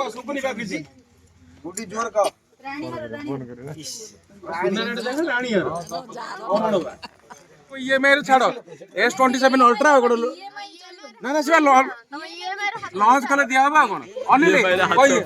सुपनी का किसी गुडी जोर का रानी ये मेरे छाड़ो S27 अल्ट्रा ना ना सिवा लॉन्च कर दिया होगा कौन अनिल कोई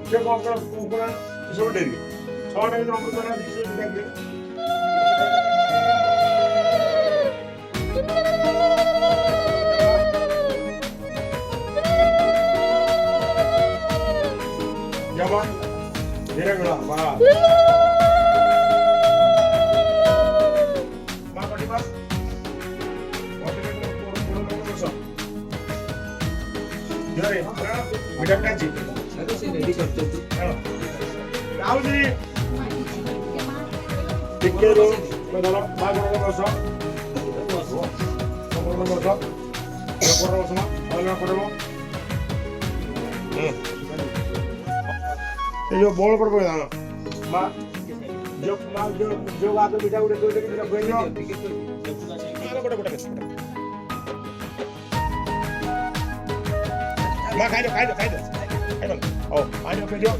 क्या कौन छोड़ देगी छोड़ देगी तो हम लोग जवान धीरे गड़ा वाह मां पटी पास जरे मीडियम का जी राहुल जी टिके दो मैं दाला बाग में बसो संपूर्ण बसो संपूर्ण बसो ना अलग करो ये जो बॉल पर पड़ा ना मां जो बात बिठा उड़े दो लेके मेरा बहन जो बड़ा मां खाई दो oh ayo kerja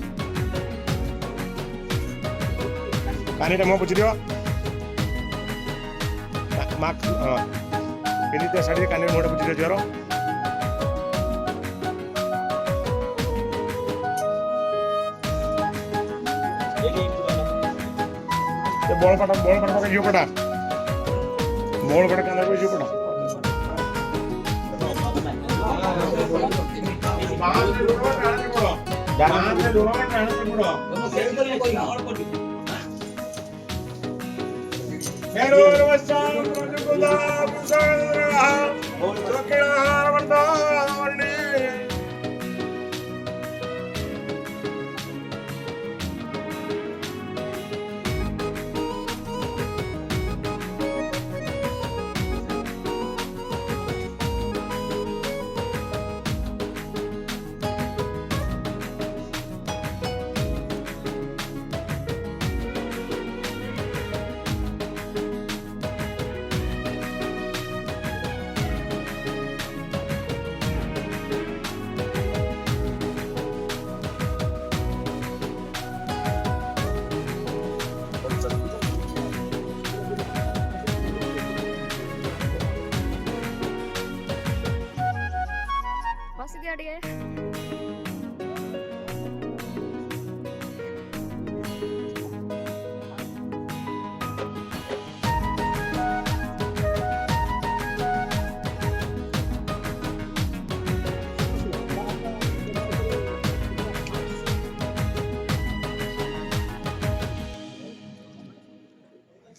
kan ini mau puji dia mak ini tuh sari kan ini mau puji dia jaro ये बॉल पटा का जो पटा बॉल पटा का अंदर जो पटा jangan dulu kan bro hello namaskar rasulullah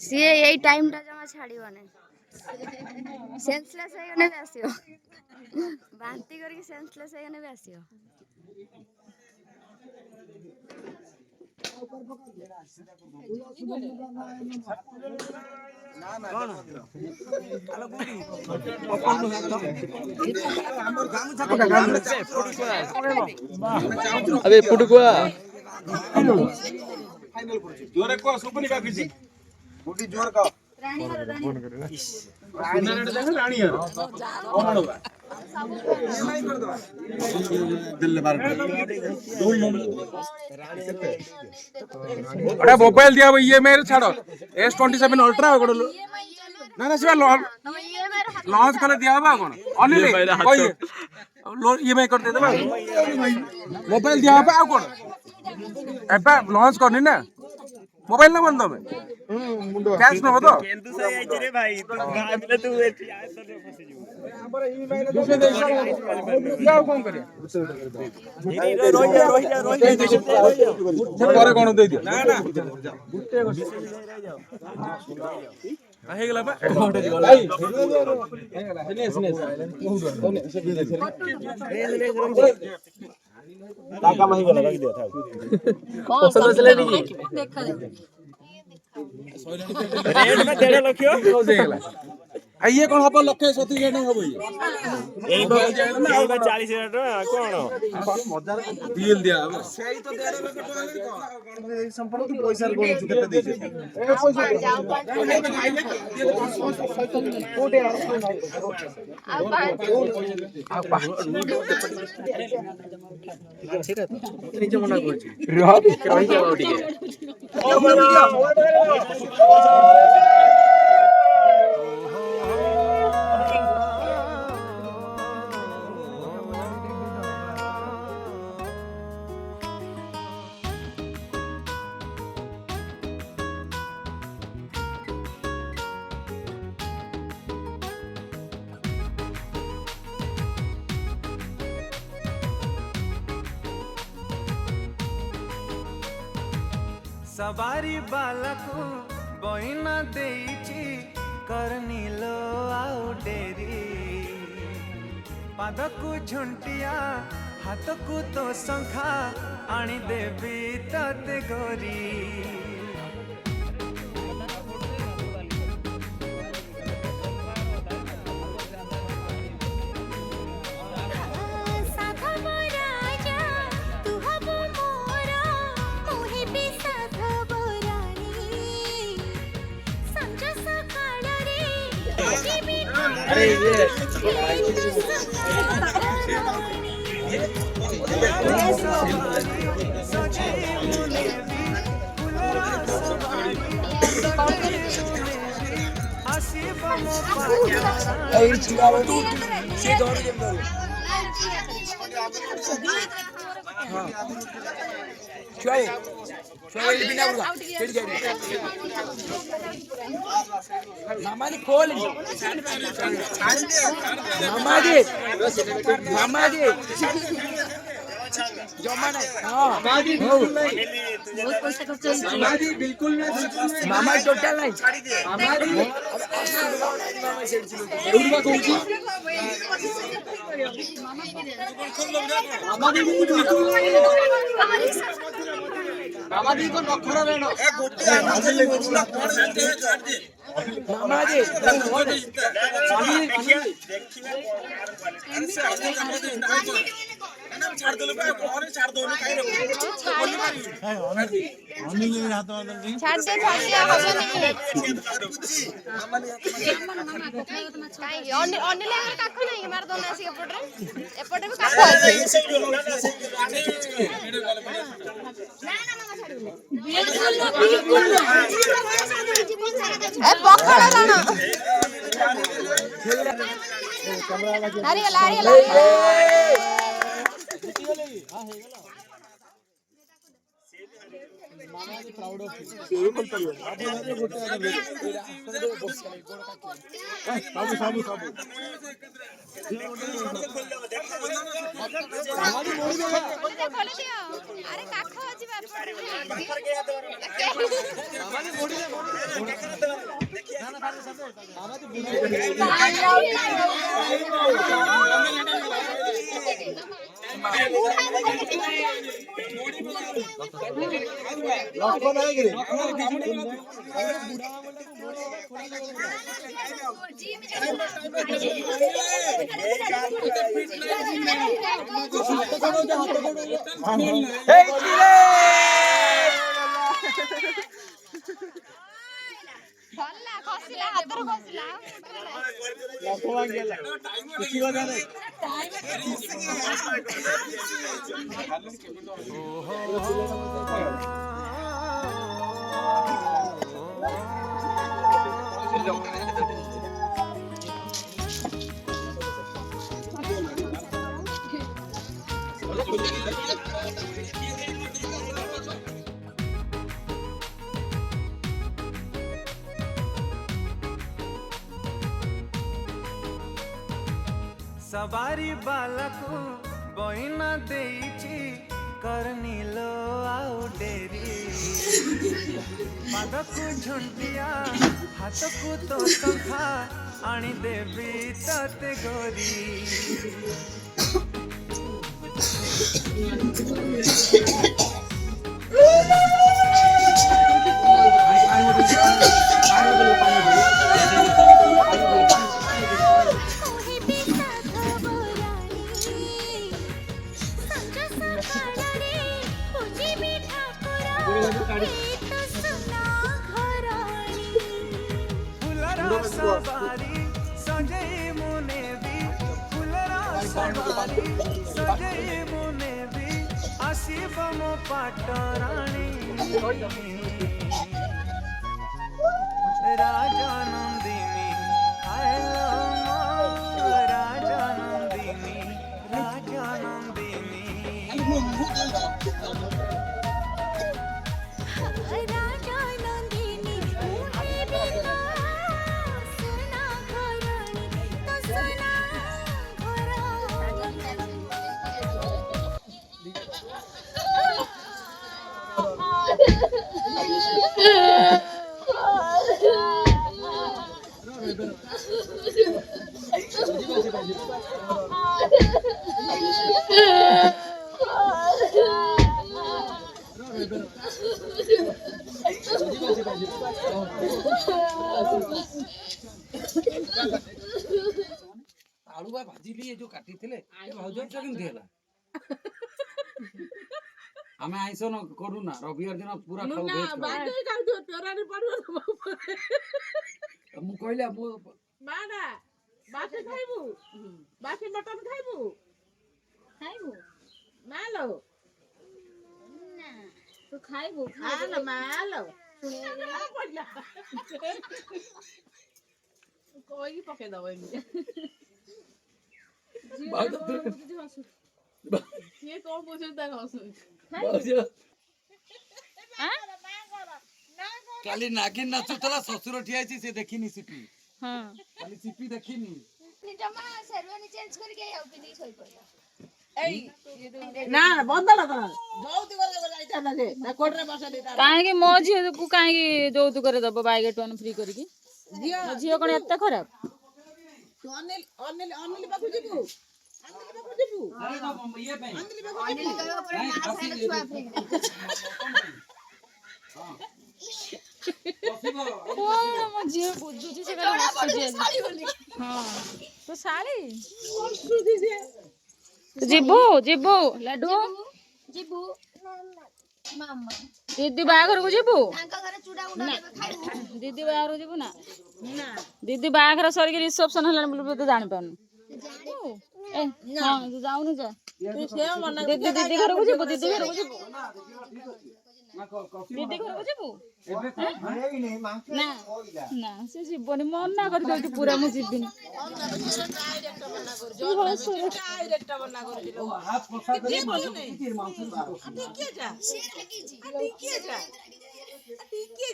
ସିଏ ଏଇ ଟାଇମ ଟା ଜମା ଛାଡିବନି ସେନ୍ସଲେସ୍ ହେଇଗଲେ ବି ଆସିବ ବାନ୍ତି କରିକି ସେନ୍ସଲେସ୍ ହେଇଗଲେ ବି ଆସିବ अबे पुटकुआ जोरे को सुपनी का किसी गुडी जोर का रानी रानी यार दिल मार अरे मोबाइल दिया भाई ये मेरे छाड़ो S27 अल्ट्रा ना ना सिवा लॉन्च कर दिया होगा कौन अनिल कोई ये मैं कर दे दे मोबाइल दिया होगा कौन एपा लॉन्च करनी ना मोबाइल ना बंद में कैश में हो तो केंतु सही आई रे भाई तो मिले तू एठी आए तो फंस जीव दूसरे देश क्या कौन करे ପରେ କଣ ଦେଇ ଦିଅ ନା ହେଇଗଲା ବା କାମ ହେଇଗଲା ବାକି ଦିଅ ଥାଉ ରେଟ୍ ବା 1.5 ଲକ୍ଷ ହେଇଗଲା ଇଏ କଣ ହବ 1,37,000 ହବ ଏଇ ବା 40,000 ଟଙ୍କା କଣ ବିଲ୍ ଦିଆ ହବ ସେଇ ତ 1.5 ଲକ୍ଷ ଟଙ୍କା କଣ ଏଇ ସମ୍ପର୍କ ତୁ ପଇସା ଗଣୁଛୁ କେତେ ଦେଇଛୁ ନିଜ ମନା କରୁଛି सवारी बालको बहिना देइची करनीलो आउ डेरी पादकु झुंटिया हाथकु तो शंखा आनी देवी तते गोरी बिल्कुल मामा टोटल नहीं मामा दी को नखर रेनो ए गोटे मामा जी छाड़ दो और छाड़ दो काई रखो बोली मारी हम ये हाथ में छाड़ दे हबो नहीं अनिले काख नहीं मार दो ना सी एपटे भी काख अछि बिल्कुल ए पखड़ राणा हरियला प्राउड ऑफ सब अरे काख अछि भल्ला खसिला हातरो खसिला सवारी बालकु बहिना देइची करनीलो आउ डेरी पादकु झुंटिया हाथकु तो शंखा आनी देवी तते गोरी सवारी सजई मुने भी फुलरा सवारी सजई मुने भी आसीब मो पाटराणी राजा नंदिनी हेलो राजा नंदिनी राजा नंदिनी आलूबा भाजी लिए जो काटी थिले भाउजो केमती हला हमें आइसो न करू ना रविवार दिन पूरा खाऊ भेज बाकी खाऊ तो तोरानी पड़ो मु कहले मु बाना बाकी खाइबू बाकी मटन खाइबू मालो ना तू खाइबू खाना मालो कोई पके दबो इनके ये कौन पूछता है हंसू भाउजो काली नागिन नाचुतला ससुर ठियाची से देखिनी सिपी हां काली सिपी देखिनी जमा शेरवानी चेंज करके आउ पिनी सोई पड़ला ना बंदला तो जौतु करे जाइता ना जे ना कोटरे बसा देता काहे कि मो झियो को काहे कि जौतु करे दब बाइगेट वन फ्री करी कि झियो कोन एत्ते खराब तू अनिल अनिल अनिल बाबू जीबू अनिल बाबू जीबू अरे तो ये पे अनिल बाबू अनिल कहो पर मार खाइले छुआ फेंक ओ मो झियो बुझु छी से करे हसुजी हां तो साड़ी जीबू लड्डू जीबू मामा दीदी बागर को जीबू तांका घरे चूड़ा उड़ा देबे खाइबू दीदी बागर जीबू ना दीदी बागर सर के रिसेप्शन हलन बोल तो जान पानु ए हां तू जाउनु जा तू सेव मना दीदी घर को जीबू दीदी घर को जीबू दीदी घर को जीबू ना ना से जीबनी मन ना कर दे पूरा मु जीबिनी डायरेक्ट मना कर जो डायरेक्ट मना कर दिलो हाथ पोसा ये बोलू नहीं ठीक है जा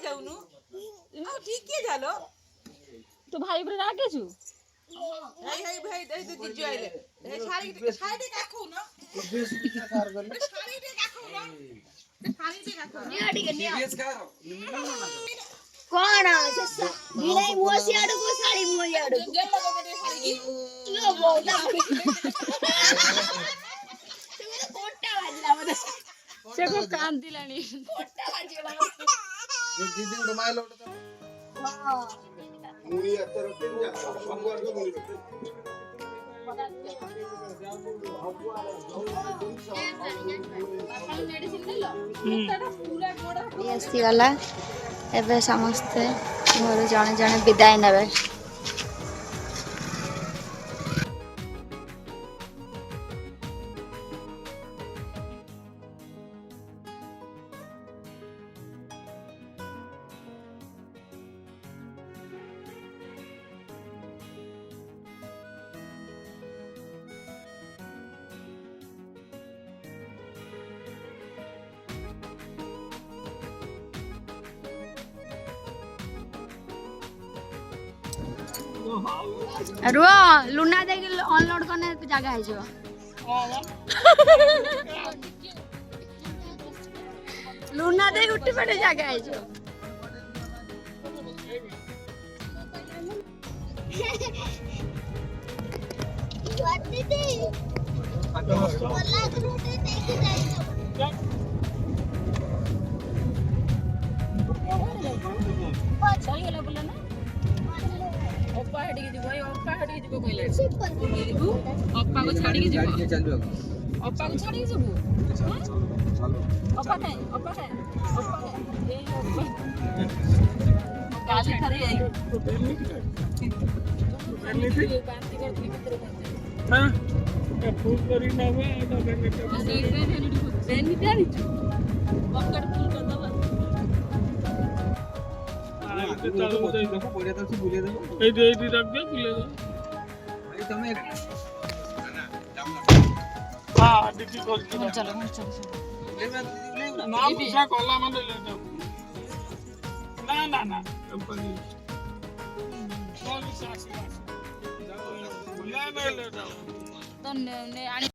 जाऊनु ठीक है जालो तो भाई बरे रागे छु हाय हाय भाई दे दे जीजू आइले साड़ी साड़ी काखौ न साड़ी दे काखौ न साड़ी दे काखौ निया ठीक है निया सीरियस का कोण से बिलाई मोसी आडू को साड़ी मोई आडू गेल लगो दे साड़ी की लो बोला तुम्हें कोट्टा बाजला मत से को कान दिलानी कोट्टा बाजला दीदी उड़ माइल उड़ तो हां मुड़ी अतर के जा सोमवार को मुड़ी आसी गला एबे समस्ते घर जने जने विदाय नेबे रुह लुना देगी अनलोड करने जगह है जो लुना दे उठी पड़े जगह है जो ଅପା ହେଠିକି ଯିବ ଏଇ ଅପା ହେଠିକି ଯିବ କହିଲେ ଯିବୁ ଅପାକୁ ଛାଡ଼ିକି ଯିବ ଅପାକୁ ଛାଡ଼ିକି ଯିବୁ ଅପା କାଇଁ ଅପା କାଇଁ ଏଇ ଅପା କାଲି ଥରେ ବାନ୍ତି କରିଥିଲି ଭିତରେ ଫୁଲ୍ କରି ନେବା ସେଇଥିପାଇଁ ଆଣିଛୁ ପକେଟ ଫୁଲ୍ କରିଦେବା ଏଇଠି ରଖିଦିଅ ବୁଲେଇ ଦବ ହଁ ଡିକି କରିଛି ଚାଲ ନା ମୁସା କଲା ମାନେ ନା कंपनी ତ